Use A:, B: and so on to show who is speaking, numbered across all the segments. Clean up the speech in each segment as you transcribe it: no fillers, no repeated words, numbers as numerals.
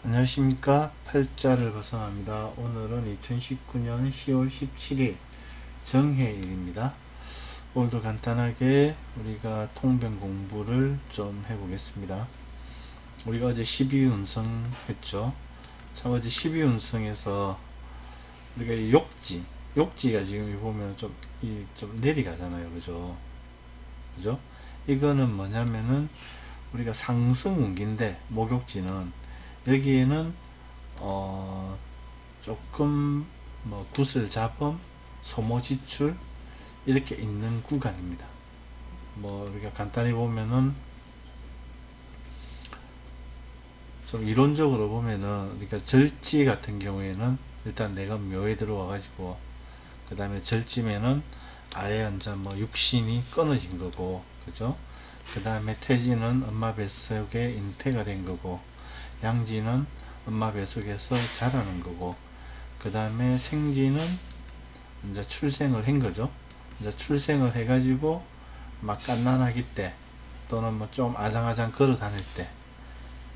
A: 안녕하십니까. 팔자를 벗어납니다. 오늘은 2019년 10월 17일 정해일입니다. 오늘도 간단하게 우리가 통변 공부를 좀 해보겠습니다. 우리가 어제 12운성 했죠. 참 어제 12운성에서 우리가 욕지가 지금 보면 좀 내리가잖아요. 그죠? 이거는 뭐냐면은 우리가 상승운기인데 목욕지는 여기에는 어 조금 뭐 구슬잡음, 소모지출 이렇게 있는 구간입니다. 뭐 우리가 간단히 보면은 좀 이론적으로 보면은 그러니까 절지 같은 경우에는 일단 내가 묘에 들어와 가지고 그 다음에 절지면은 아예 완전 뭐 육신이 끊어진 거고, 그죠? 그 다음에 태지는 엄마 뱃속에 잉태가 된 거고, 양지는 엄마 뱃속에서 자라는 거고, 그 다음에 생지는 이제 출생을 한 거죠. 이제 출생을 해가지고 막 갓난아기 때 또는 뭐 좀 아장아장 걸어 다닐 때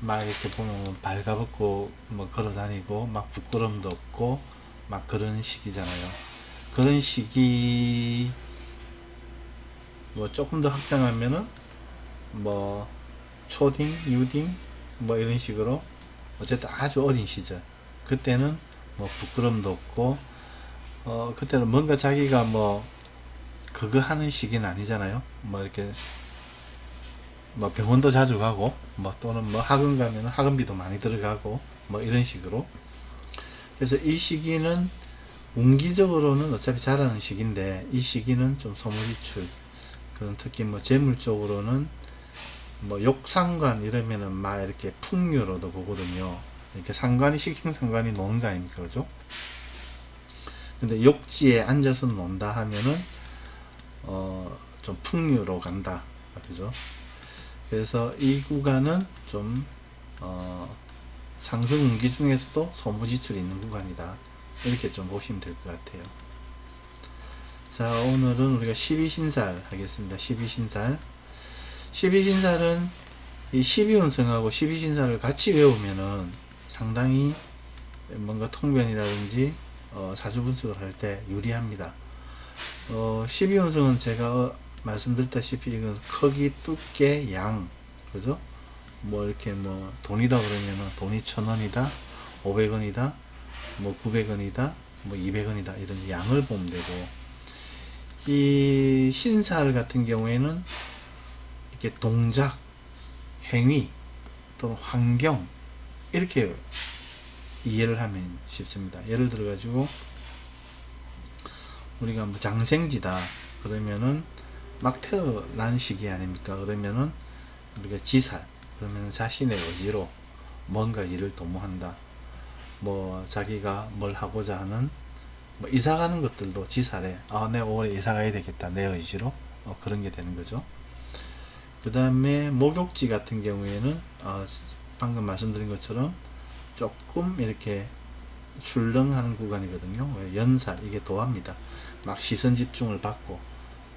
A: 막 이렇게 보면 뭐 발가벗고 뭐 걸어 다니고 막 부끄럼도 없고 막 그런 시기잖아요. 그런 시기 뭐 조금 더 확장하면은 뭐 초딩, 유딩 뭐 이런 식으로 어쨌든 아주 어린 시절 그때는 뭐 부끄럼도 없고 그때는 뭔가 자기가 뭐 그거 하는 시기는 아니잖아요. 뭐 이렇게 뭐 병원도 자주 가고 뭐 또는 뭐 학원 가면 학원비도 많이 들어가고 뭐 이런 식으로. 그래서 이 시기는 운기적으로는 어차피 자라는 시기인데 이 시기는 좀 소모지출 그런 특히 뭐 재물 쪽으로는 뭐 욕상관 이러면은 막 이렇게 풍류로도 보거든요. 이렇게 상관이 식신상관이 노는 거 아닙니까, 그죠? 근데 욕지에 앉아서 논다 하면은 좀 풍류로 간다, 그죠? 그래서 이 구간은 좀 상승운기 중에서도 소모지출이 있는 구간이다, 이렇게 좀 보시면 될 것 같아요. 자, 오늘은 우리가 12신살 하겠습니다. 12신살. 12신살은 이 12운성하고 12신살을 같이 외우면은 상당히 뭔가 통변이라든지 사주분석을 할 때 유리합니다. 12운성은 제가 말씀드렸다시피 이건 크기, 두께, 양, 그죠? 뭐 이렇게 뭐 돈이다 그러면은 돈이 1,000원이다, 500원이다, 뭐 900원이다, 뭐 200원이다 이런 양을 보면 되고, 이 신살 같은 경우에는 이렇게 동작, 행위 또는 환경 이렇게 이해를 하면 쉽습니다. 예를 들어 가지고 우리가 뭐 장생지다 그러면은 막 태어난 시기 아닙니까? 그러면은 우리가 지살 그러면 자신의 의지로 뭔가 일을 도모한다. 뭐 자기가 뭘 하고자 하는 뭐 이사 가는 것들도 지살에 내가 올해 이사 가야 되겠다 내 의지로 그런 게 되는 거죠. 그 다음에 목욕지 같은 경우에는 방금 말씀드린 것처럼 조금 이렇게 출렁하는 구간이거든요. 연살 이게 도합니다. 막 시선 집중을 받고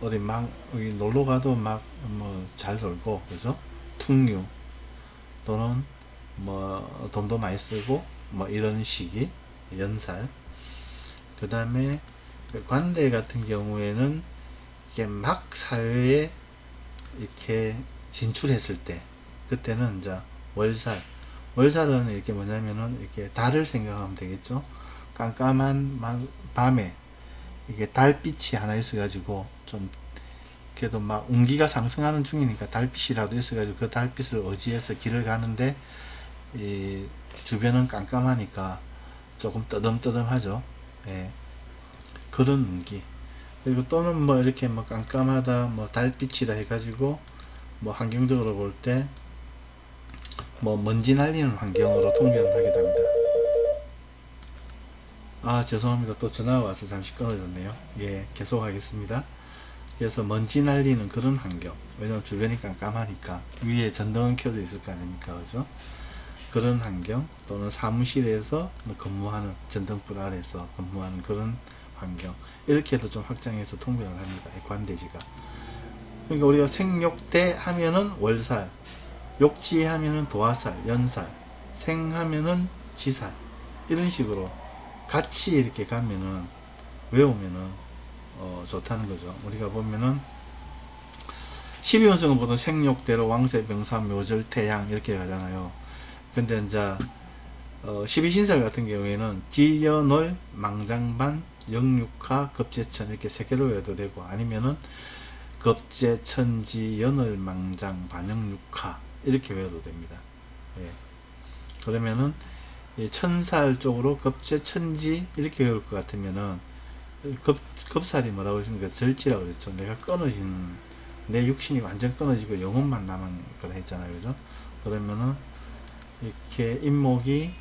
A: 어디 막 여기 놀러 가도 막 뭐 잘 놀고, 그죠? 풍류 또는 뭐 돈도 많이 쓰고 뭐 이런 시기 연살. 그 다음에 관대 같은 경우에는 이게 막 사회에 이렇게 진출했을 때 그때는 이제 월살. 월살은 이렇게 뭐냐면은 이렇게 달을 생각하면 되겠죠. 깜깜한 밤에 이게 달빛이 하나 있어가지고 좀 그래도 막 운기가 상승하는 중이니까 달빛이라도 있어가지고 그 달빛을 의지해서 길을 가는데 이 주변은 깜깜하니까 조금 뜨듬뜨듬하죠. 예, 그런 운기. 그리고 또는 뭐 이렇게 뭐 깜깜하다 뭐 달빛이다 해가지고 뭐 환경적으로 볼 때 뭐 먼지 날리는 환경으로 통변을 하기도 합니다. 죄송합니다. 또 전화가 와서 잠시 끊어졌네요. 예, 계속 하겠습니다. 그래서 먼지 날리는 그런 환경. 왜냐면 주변이 깜깜하니까 위에 전등은 켜져 있을 거 아닙니까, 그죠? 그런 환경 또는 사무실에서 근무하는 전등불 아래서 근무하는 그런 환경, 이렇게도 좀 확장해서 통변을 합니다. 관대지가. 그러니까 우리가 생욕대 하면은 월살, 욕지 하면은 도화살, 연살, 생하면은 지살. 이런 식으로 같이 이렇게 가면은, 외우면은 좋다는 거죠. 우리가 보면은 12운성은 보통 생육대로 왕세병사 묘절 태양 이렇게 가잖아요. 근데 이제 12신살 같은 경우에는 지연월 망장반 영육하 급제천 이렇게 세 개로 외워도 되고, 아니면은 급제천지 연월 망장 반영육하 이렇게 외워도 됩니다. 예. 그러면은 이 천살 쪽으로 급제천지 이렇게 외울 것 같으면은 급살이 뭐라고 했습니까? 절지라고 그랬죠. 내가 끊어진, 내 육신이 완전 끊어지고 영혼만 남은 거다 했잖아요. 그죠? 그러면은 이렇게 인목이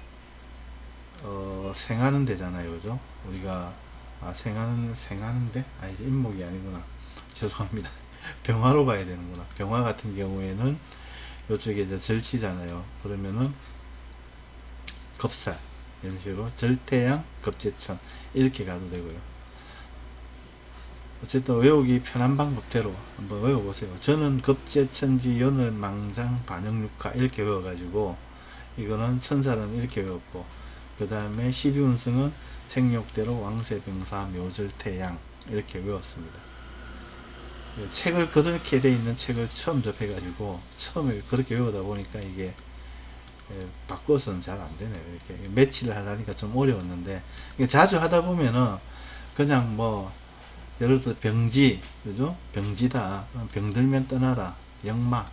A: 생하는 데잖아요. 그죠? 우리가 생하는데 이제 인목이 아니구나. 죄송합니다. 병화로 봐야 되는구나. 병화 같은 경우에는 이쪽에 이제 절치잖아요. 그러면은 겁살 이런 식으로 절태양 급제천 이렇게 가도 되고요. 어쨌든 외우기 편한 방법대로 한번 외워보세요. 저는 급제천지 연을 망장 반영육하 이렇게 외워가지고, 이거는 천살은 이렇게 외웠고, 그 다음에 12운승은 생육대로 왕세병사 묘절태양 이렇게 외웠습니다. 책을 그렇게 돼 있는 책을 처음 접해가지고 처음에 그렇게 외우다 보니까 이게 바꿔서는 잘 안 되네요. 이렇게 매치를 하려니까 좀 어려웠는데, 자주 하다 보면은 그냥 뭐 예를 들어 병지, 그죠? 병지다. 병들면 떠나라. 역마,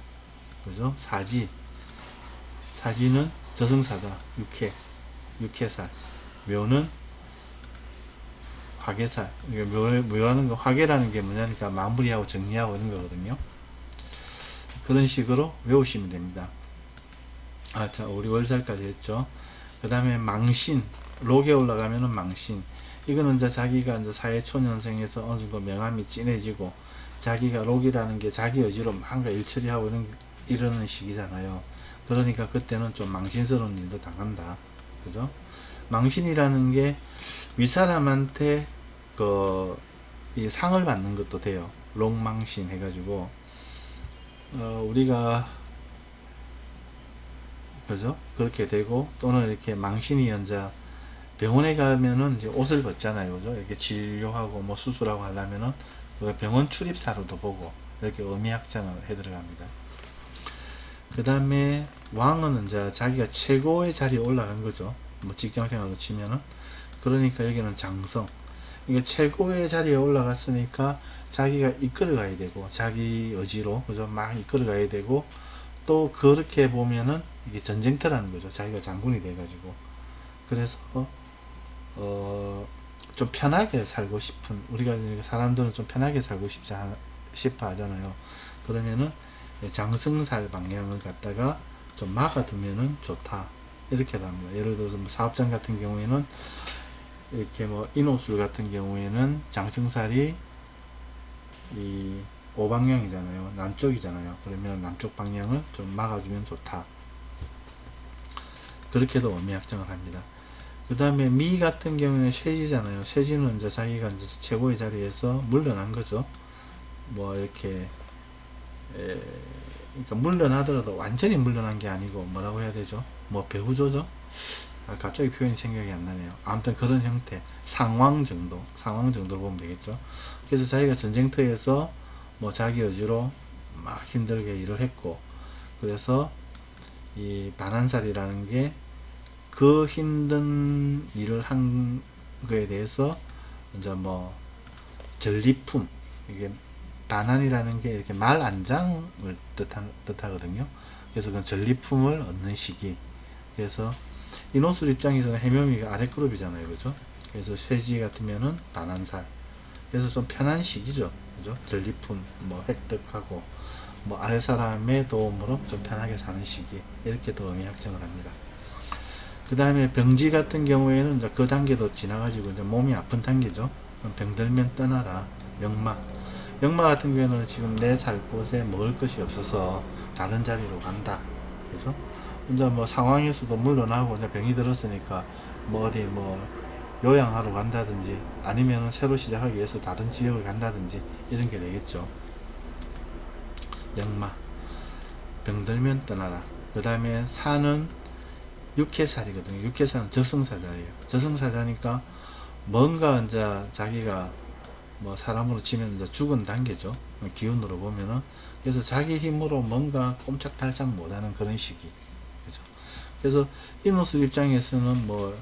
A: 그죠? 사지는 저승사다. 육해살. 묘는 화계살. 묘라는 거, 화계라는 게 뭐냐니까 마무리하고 정리하고 이런 거거든요. 그런 식으로 외우시면 됩니다. 자, 우리 월살까지 했죠. 그 다음에 망신. 록에 올라가면은 망신. 이거는 이제 자기가 이제 사회초년생에서 어느 정도 명암이 진해지고, 자기가 록이라는 게 자기 의지로 뭔가 일처리하고 이러는 시기잖아요. 그러니까 그때는 좀 망신스러운 일도 당한다. 그죠? 망신이라는 게 윗사람한테 이 상을 받는 것도 돼요. 록망신 해가지고, 우리가, 그죠? 그렇게 되고, 또는 이렇게 망신이 연자, 병원에 가면은 이제 옷을 벗잖아요. 그죠? 이렇게 진료하고 뭐 수술하고 하려면은 병원 출입사로도 보고 이렇게 의미확장을 해 들어갑니다. 그 다음에 왕은 이제 자기가 최고의 자리에 올라간 거죠. 뭐 직장생활로 치면은. 그러니까 여기는 장성. 이게 최고의 자리에 올라갔으니까 자기가 이끌어 가야 되고, 자기 의지로, 그죠? 막 이끌어 가야 되고, 또 그렇게 보면은 이게 전쟁터라는 거죠. 자기가 장군이 돼가지고. 그래서 좀 편하게 살고 싶은, 우리가 사람들은 좀 편하게 살고 싶어 하잖아요. 그러면은 장승살 방향을 갖다가 좀 막아두면은 좋다. 이렇게 합니다. 예를 들어서 뭐 사업장 같은 경우에는 이렇게 뭐 인호술 같은 경우에는 장승살이 이 오방향이잖아요. 남쪽이잖아요. 그러면 남쪽 방향을 좀 막아주면 좋다. 그렇게도 의미확정을 합니다. 그 다음에 미 같은 경우는 쇠지잖아요. 쇠지는 이제 자기가 이제 최고의 자리에서 물러난 거죠. 뭐 이렇게 그러니까 물러나더라도 완전히 물러난 게 아니고, 뭐라고 해야 되죠? 뭐 배후조죠? 갑자기 표현이 생각이 안 나네요. 아무튼 그런 형태, 상황 정도로 보면 되겠죠. 그래서 자기가 전쟁터에서 뭐 자기 의지로 막 힘들게 일을 했고, 그래서 이 반환살이라는 게 그 힘든 일을 한 거에 대해서 이제 뭐 전리품, 이게 반환이라는 게 이렇게 말안장을 뜻하거든요. 그래서 그 전리품을 얻는 시기. 그래서 인호술 입장에서는 해묘미가 아래 그룹이잖아요. 그죠? 그래서 쇠지 같으면은 반환살. 그래서 좀 편한 시기죠. 그죠? 전리품 뭐 획득하고, 뭐 아래 사람의 도움으로 좀 편하게 사는 시기. 이렇게 또 의미 확정을 합니다. 그 다음에 병지 같은 경우에는 이제 그 단계도 지나가지고 이제 몸이 아픈 단계죠. 병들면 떠나라. 역마. 역마 같은 경우에는 지금 내 살 곳에 먹을 것이 없어서 다른 자리로 간다. 그죠? 이제 뭐 상황에서도 물러나고 이제 병이 들었으니까 뭐 어디 뭐 요양하러 간다든지, 아니면 새로 시작하기 위해서 다른 지역을 간다든지 이런 게 되겠죠. 역마. 병들면 떠나라. 그 다음에 사는 육해살이거든요. 육해살은 저승사자예요. 저승사자니까 뭔가 이제 자기가 뭐 사람으로 치면 이제 죽은 단계죠. 기운으로 보면은. 그래서 자기 힘으로 뭔가 꼼짝달싹 못하는 그런 시기. 그죠? 그래서 이노스 입장에서는 뭐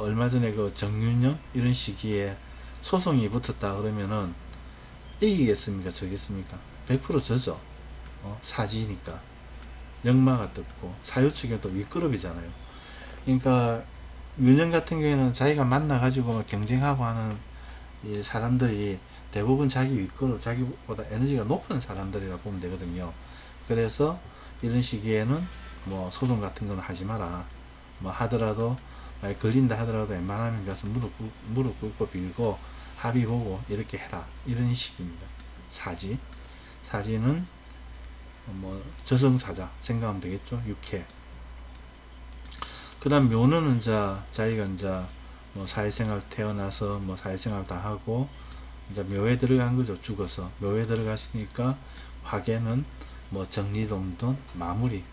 A: 얼마 전에 그 정윤년 이런 시기에 소송이 붙었다 그러면은 이기겠습니까? 저겠습니까? 100% 저죠. 사지니까. 역마가 떴고 사유 측에 또 윗그룹이잖아요. 그러니까 윤영 같은 경우에는 자기가 만나가지고 경쟁하고 하는 이 사람들이 대부분 자기 윗그룹, 자기보다 에너지가 높은 사람들이라 보면 되거든요. 그래서 이런 시기에는 뭐 소송 같은 건 하지 마라. 뭐 하더라도 만약 걸린다 하더라도 웬만하면 가서 무릎 꿇고 빌고 합의 보고 이렇게 해라. 이런 식입니다. 사지는 뭐 저승사자 생각하면 되겠죠. 육해. 그 다음 묘는 이제 자기가 이제 뭐 사회생활 태어나서 뭐 사회생활 다 하고 이제 묘에 들어간 거죠. 죽어서 묘에 들어가시니까 화계는 뭐 정리정돈 마무리.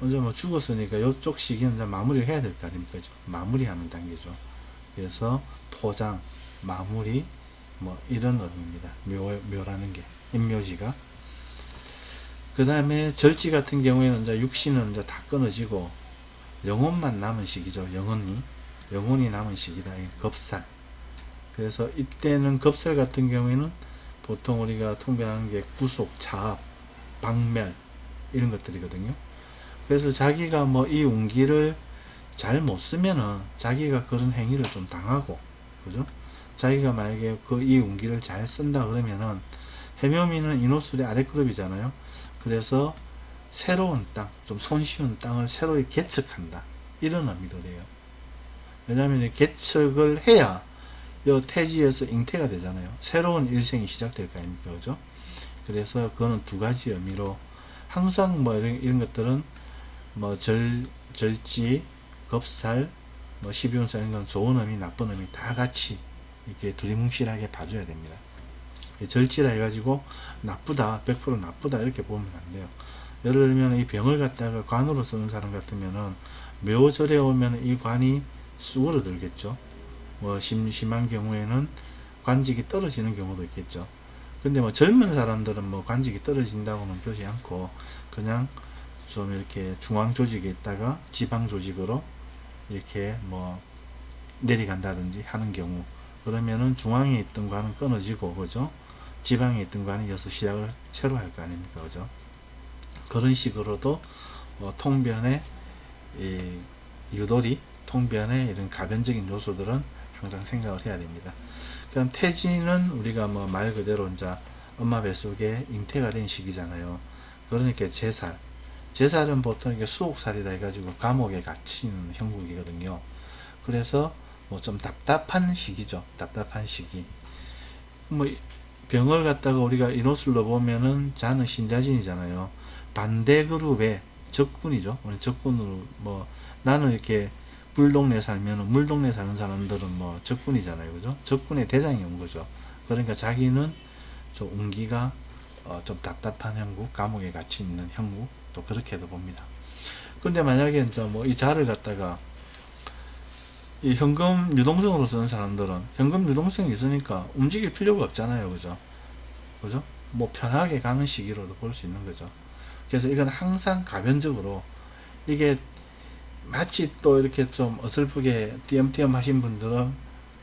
A: 먼저 뭐 죽었으니까 이쪽 시기는 이제 마무리를 해야 될 거 아닙니까? 마무리하는 단계죠. 그래서 포장, 마무리 뭐 이런 의미입니다. 묘라는 게 인묘지가. 그 다음에 절지 같은 경우에는 이제 육신은 이제 다 끊어지고 영혼만 남은 시기죠. 영혼이 남은 시기다. 겁살. 그래서 이때는 겁살 같은 경우에는 보통 우리가 통변하는 게 구속, 자압, 박멸 이런 것들이거든요. 그래서 자기가 뭐 이 운기를 잘 못 쓰면은 자기가 그런 행위를 좀 당하고, 그죠? 자기가 만약에 이 운기를 잘 쓴다 그러면은 해묘미는 인호술의 아랫그룹이잖아요. 그래서 새로운 땅, 좀 손쉬운 땅을 새로 개척한다. 이런 의미도 돼요. 왜냐하면 개척을 해야 이 태지에서 잉태가 되잖아요. 새로운 일생이 시작될 거 아닙니까? 그죠? 그래서 그거는 두 가지 의미로 항상 뭐 이런 것들은 뭐 절지, 겁살, 뭐 12운살 이런 건 좋은 의미, 나쁜 의미 다 같이 이렇게 두리뭉실하게 봐줘야 됩니다. 절지라 해가지고 나쁘다, 100% 나쁘다 이렇게 보면 안 돼요. 예를 들면 이 병을 갖다가 관으로 쓰는 사람 같으면은 묘절에 오면 이 관이 수그러들겠죠. 뭐 심한 경우에는 관직이 떨어지는 경우도 있겠죠. 근데 뭐 젊은 사람들은 뭐 관직이 떨어진다고는 보지 않고 그냥 좀 이렇게 중앙 조직에 있다가 지방 조직으로 이렇게 뭐 내려간다든지 하는 경우, 그러면은 중앙에 있던 관은 끊어지고, 그죠? 지방에 있던 관이 이어서 시작을 새로 할 거 아닙니까? 그죠? 그런 식으로도 통변의 유도리, 통변의 이런 가변적인 요소들은 항상 생각을 해야 됩니다. 그럼 태지는 우리가 뭐 말 그대로 이제 엄마 뱃속에 잉태가 된 시기잖아요. 그러니까 제살은 보통 이게 수옥살이라 해가지고 감옥에 갇힌 형국이거든요. 그래서 뭐 좀 답답한 시기죠. 답답한 시기. 뭐 병을 갖다가 우리가 인호술로 보면은 자는 신자진이잖아요. 반대 그룹의 적군이죠. 적군으로 뭐 나는 이렇게 물동네 살면은 물동네 사는 사람들은 뭐 적군이잖아요. 그죠? 적군의 대장이 온 거죠. 그러니까 자기는 좀 운기가 좀 답답한 형국, 감옥에 갇혀 있는 형국, 또 그렇게도 봅니다. 근데 만약에 이제 뭐 이 자를 갖다가 이 현금 유동성으로 쓰는 사람들은 현금 유동성이 있으니까 움직일 필요가 없잖아요. 그죠? 그죠? 뭐 편하게 가는 시기로도 볼 수 있는 거죠. 그래서 이건 항상 가변적으로 이게 마치 또 이렇게 좀 어설프게 띄엄띄엄 하신 분들은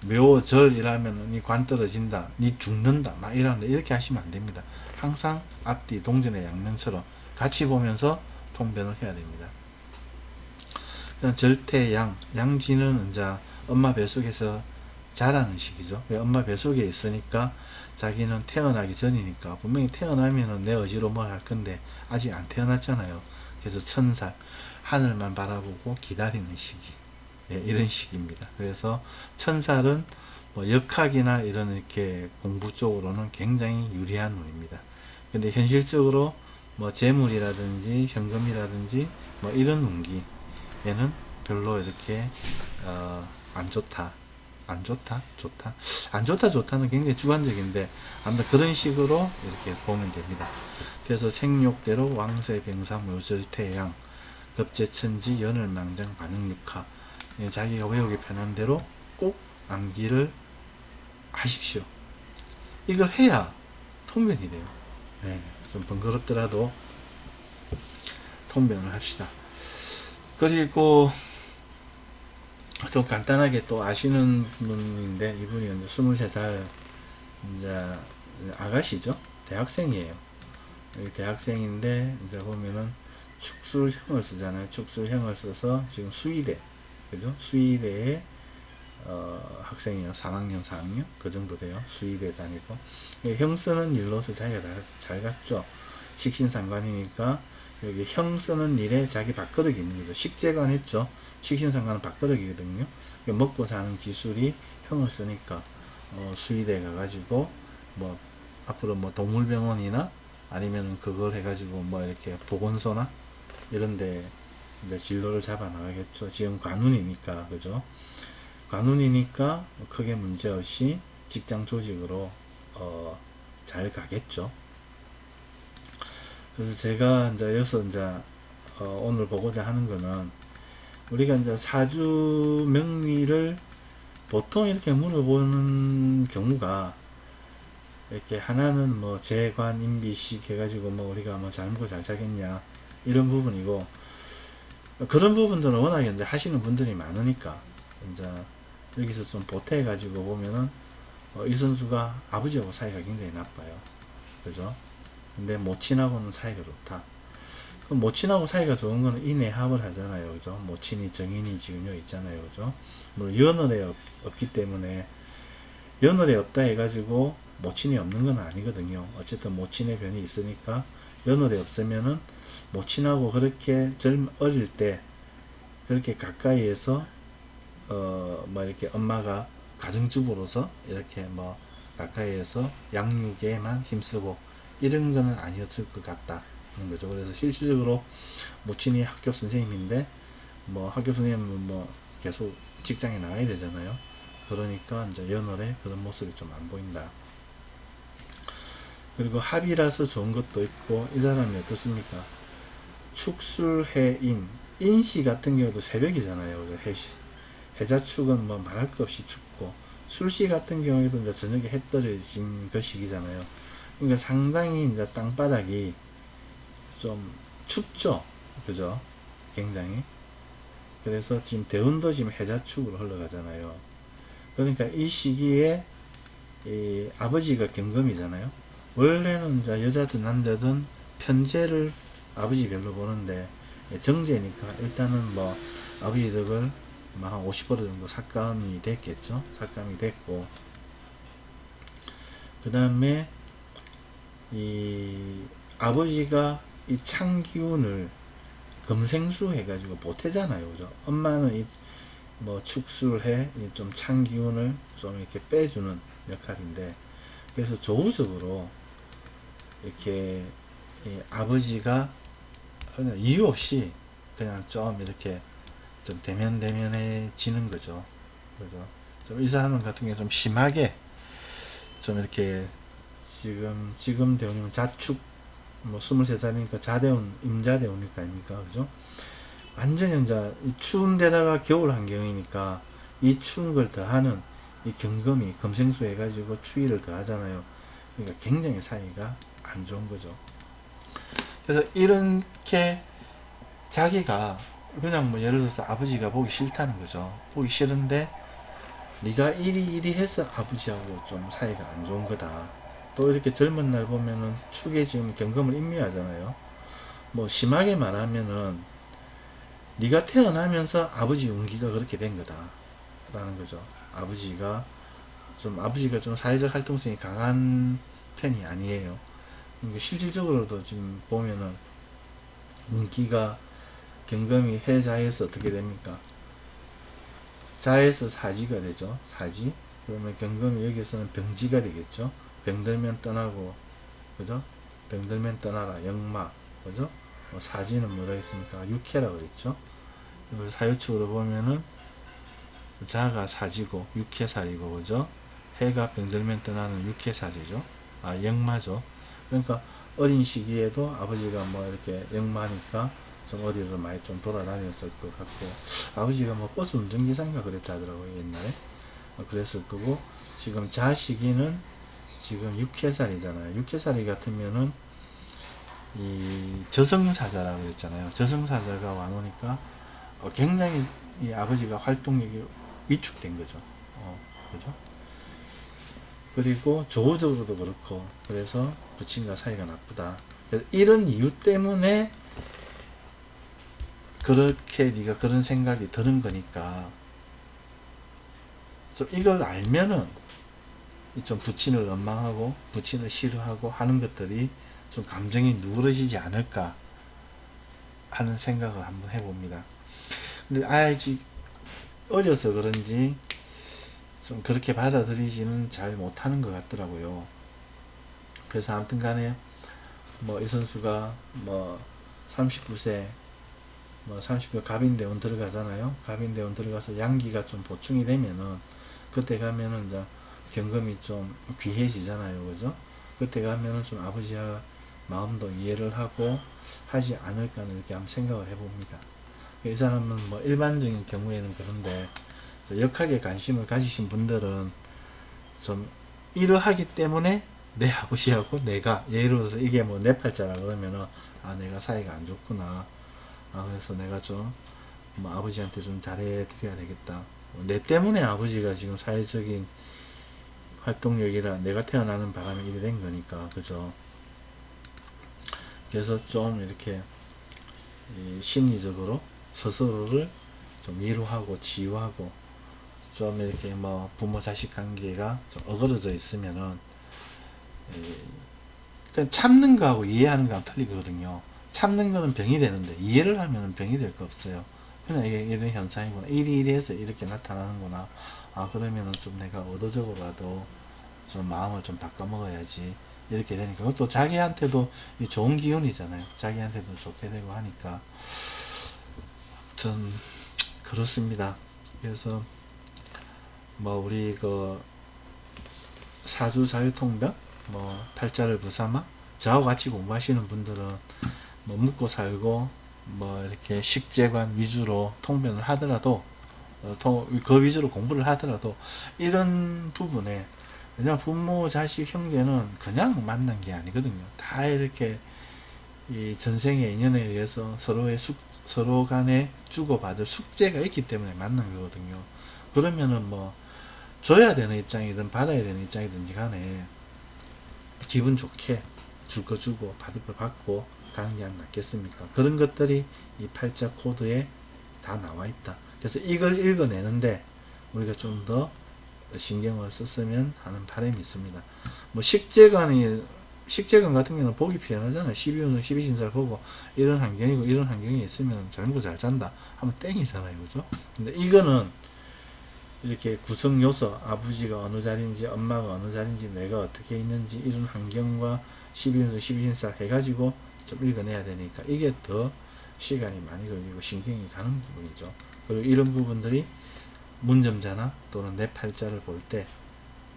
A: 묘절이라면 니 관 떨어진다, 니 죽는다, 막 이러는데 이렇게 하시면 안 됩니다. 항상 앞뒤 동전의 양면처럼 같이 보면서 통변을 해야 됩니다. 절태양, 양지는 이제 엄마 뱃속에서 자라는 시기죠. 왜 엄마 뱃속에 있으니까 자기는 태어나기 전이니까 분명히 태어나면은 내 의지로 뭘 할 건데 아직 안 태어났잖아요. 그래서 천살, 하늘만 바라보고 기다리는 시기. 예, 이런 시기입니다. 그래서 천살은 뭐 역학이나 이런 이렇게 공부 쪽으로는 굉장히 유리한 운입니다. 근데 현실적으로 뭐 재물이라든지 현금이라든지 뭐 이런 운기에는 별로 이렇게 안 좋다. 안 좋다? 좋다? 안 좋다, 좋다는 굉장히 주관적인데 아무튼 그런 식으로 이렇게 보면 됩니다. 그래서 생육대로 왕세 병사 묘절 태양, 급제천지 연월망정 반응육하. 자기가 외우기 편한 대로 꼭 암기를 하십시오. 이걸 해야 통변이 돼요. 네, 좀 번거롭더라도 통변을 합시다. 그리고 좀 간단하게 또 아시는 분인데, 이분이 이제 23살 이제 아가씨죠. 대학생이에요. 대학생인데 이제 보면은 축술형을 쓰잖아요. 축술형을 써서 지금 수의대, 그죠? 수의대에 학생이요. 3학년, 4학년 그 정도 돼요. 수의대 다니고 형 쓰는 일로서 자기가 잘 갔죠. 식신상관이니까 여기 형 쓰는 일에 자기 밥그릇이 있는 거죠. 식재관 했죠. 식신상관은 밥그릇이거든요. 먹고 사는 기술이 형을 쓰니까 수의대 가가지고 뭐 앞으로 뭐 동물병원이나 아니면 그걸 해가지고 뭐 이렇게 보건소나 이런데 이제 진로를 잡아 나가겠죠. 지금 관운이니까, 그죠? 관운이니까 크게 문제 없이 직장 조직으로 잘 가겠죠. 그래서 제가 이제 여기서 이제 오늘 보고자 하는 거는, 우리가 이제 사주 명리를 보통 이렇게 물어보는 경우가, 이렇게 하나는 뭐 재관 임비식 해가지고 뭐 우리가 뭐 잘 먹고 잘 자겠냐 이런 부분이고, 그런 부분들은 워낙에 이제 하시는 분들이 많으니까 이제 여기서 좀 보태해 가지고 보면은 이 선수가 아버지하고 사이가 굉장히 나빠요. 그죠? 근데 모친하고는 사이가 좋다. 그럼 모친하고 사이가 좋은 거는 인내합을 하잖아요. 그죠? 모친이 정인이 지금 여기 있잖아요. 그죠? 물론 연월에 없기 때문에, 연월에 없다 해가지고 모친이 없는 건 아니거든요. 어쨌든 모친의 변이 있으니까 연월에 없으면은 모친하고 그렇게 어릴 때 그렇게 가까이에서 뭐 이렇게 엄마가 가정주부로서 이렇게 뭐 가까이에서 양육에만 힘쓰고 이런 거는 아니었을 것 같다 하는 거죠. 그래서 실질적으로 모친이 학교 선생님인데, 뭐 학교 선생님은 뭐 계속 직장에 나가야 되잖아요. 그러니까 이제 연월에 그런 모습이 좀 안 보인다. 그리고 합이라서 좋은 것도 있고, 이 사람이 어떻습니까? 축술해인, 인시 같은 경우도 새벽이잖아요. 해자축은 뭐 말할 것 없이 춥고, 술시 같은 경우에도 이제 저녁에 해 떨어진 그 시기잖아요. 그러니까 상당히 이제 땅바닥이 좀 춥죠. 그죠? 굉장히. 그래서 지금 대운도 지금 해자축으로 흘러가잖아요. 그러니까 이 시기에 이 아버지가 경금이잖아요. 원래는 이제 여자든 남자든 편제를 아버지 별로 보는데, 정제니까 일단은 뭐 아버지 덕을 한 50% 정도 삭감이 됐겠죠. 삭감이 됐고, 그 다음에 이 아버지가 이 창기운을 금생수 해가지고 보태잖아요. 그죠? 엄마는 이 뭐 축술해 좀 창기운을 좀 이렇게 빼주는 역할인데, 그래서 조우적으로 이렇게 아버지가 그냥 이유 없이 그냥 좀 이렇게 좀 대면대면해지는 거죠. 그죠? 좀 이 사람 같은 경우 좀 심하게 좀 이렇게 지금 대운이면 자축 뭐 23살이니까 자대운 임자대운일까 아닙니까? 그죠? 완전히 이제 이 추운 데다가 겨울 환경이니까 이 추운 걸 더하는 이 경금이 금생수 해가지고 추위를 더하잖아요. 그러니까 굉장히 사이가 안 좋은 거죠. 그래서 이렇게 자기가 그냥 뭐 예를 들어서 아버지가 보기 싫다는 거죠. 보기 싫은데 네가 이리 해서 아버지하고 좀 사이가 안 좋은 거다. 또 이렇게 젊은 날 보면은 축에 지금 경금을 임묘하잖아요. 뭐 심하게 말하면은 네가 태어나면서 아버지 운기가 그렇게 된 거다 라는 거죠. 아버지가 좀 사회적 활동성이 강한 편이 아니에요. 그러니까 실질적으로도 지금 보면은 운기가 경금이 해자에서 어떻게 됩니까? 자에서 사지가 되죠. 사지. 그러면 경금이 여기서는 병지가 되겠죠. 병들면 떠나고, 그죠? 병들면 떠나라. 역마. 그죠? 사지는 뭐라 했습니까? 육해라고 그랬죠. 사유축으로 보면은 자가 사지고 육해살이고, 그죠? 해가 병들면 떠나는 육해살이죠. 역마죠. 그러니까 어린 시기에도 아버지가 뭐 이렇게 역마니까 좀 어디로 많이 좀 돌아다녔을 것 같고, 아버지가 뭐 버스 운전기사인가 그랬다 하더라고요, 옛날에. 그랬을 거고, 지금 자식이는 지금 6회살이잖아요. 6회살이 같으면은 이 저승사자라고 했잖아요. 저승사자가 와놓으니까 굉장히 이 아버지가 활동력이 위축된 거죠. 그죠? 그리고 조우적으로도 그렇고, 그래서 부친과 사이가 나쁘다. 그래서 이런 이유 때문에 그렇게 네가 그런 생각이 드는 거니까, 좀 이걸 알면은 좀 부친을 원망하고 부친을 싫어하고 하는 것들이 좀 감정이 누그러지지 않을까 하는 생각을 한번 해봅니다. 근데 아직 어려서 그런지 좀 그렇게 받아들이지는 잘 못하는 것 같더라고요. 그래서 아무튼 간에 뭐 이 선수가 뭐 39세 뭐 30세 갑인대원 들어가잖아요. 갑인대원 들어가서 양기가 좀 보충이 되면은 그때 가면은 이제 경금이 좀 귀해지잖아요. 그죠? 그때 가면은 좀 아버지와 마음도 이해를 하고 하지 않을까 이렇게 한번 생각을 해봅니다. 이 사람은 뭐 일반적인 경우에는 그런데 역학에 관심을 가지신 분들은 좀 이러하기 때문에 내 아버지하고 내가 예를 들어서 이게 뭐 내 팔자라 그러면은 아 내가 사이가 안 좋구나. 그래서 내가 좀 뭐 아버지한테 좀 잘해 드려야 되겠다. 내 때문에 아버지가 지금 사회적인 활동력이라 내가 태어나는 바람에 이래 된 거니까 그죠. 그래서 좀 이렇게 심리적으로 스스로를 좀 위로하고 치유하고 좀 이렇게 뭐 부모 자식 관계가 좀 어그러져 있으면은 그냥 참는 거하고 이해하는 거하고 틀리거든요. 참는 거는 병이 되는데 이해를 하면 병이 될 거 없어요. 그냥 이게 이런 현상이구나. 이리 해서 이렇게 나타나는구나. 그러면은 좀 내가 의도적으로라도 좀 마음을 좀 바꿔 먹어야지. 이렇게 되니까 그것도 자기한테도 좋은 기운이잖아요. 자기한테도 좋게 되고 하니까 전 그렇습니다. 그래서 뭐 우리 그 사주 자유통병 뭐 팔자를 부사마 저하고 같이 공부하시는 분들은 뭐 묵고 살고 뭐 이렇게 식재관 위주로 통변을 하더라도 그 위주로 공부를 하더라도 이런 부분에 그냥 부모 자식 형제는 그냥 만난 게 아니거든요. 다 이렇게 이 전생의 인연에 의해서 서로 간에 주고받을 숙제가 있기 때문에 만난 거거든요. 그러면은 뭐 줘야 되는 입장이든 받아야 되는 입장이든지 간에 기분 좋게 줄 거 주고 받을 거 받고 가는 게 안 낫겠습니까? 그런 것들이 이 팔자 코드에 다 나와 있다. 그래서 이걸 읽어내는데 우리가 좀 더 신경을 썼으면 하는 바람이 있습니다. 뭐 식재관 같은 경우는 보기 편하잖아요. 12운은 12신살 보고 이런 환경이고 이런 환경이 있으면 잘못 잘 잔다 하면 땡이잖아요. 그죠? 근데 이거는 이렇게 구성 요소, 아버지가 어느 자리인지, 엄마가 어느 자리인지, 내가 어떻게 있는지, 이런 환경과 12운수, 12신살 해가지고 좀 읽어내야 되니까 이게 더 시간이 많이 걸리고 신경이 가는 부분이죠. 그리고 이런 부분들이 문점자나 또는 내 팔자를 볼 때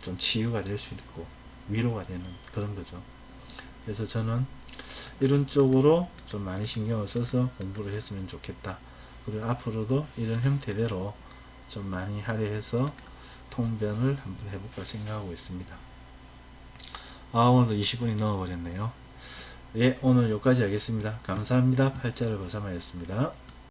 A: 좀 치유가 될 수 있고 위로가 되는 그런 거죠. 그래서 저는 이런 쪽으로 좀 많이 신경을 써서 공부를 했으면 좋겠다. 그리고 앞으로도 이런 형태대로 좀 많이 할애해서 통변을 한번 해볼까 생각하고 있습니다. 오늘도 20분이 넘어버렸네요. 예, 오늘 여기까지 하겠습니다. 감사합니다. 팔자를 보사마였습니다.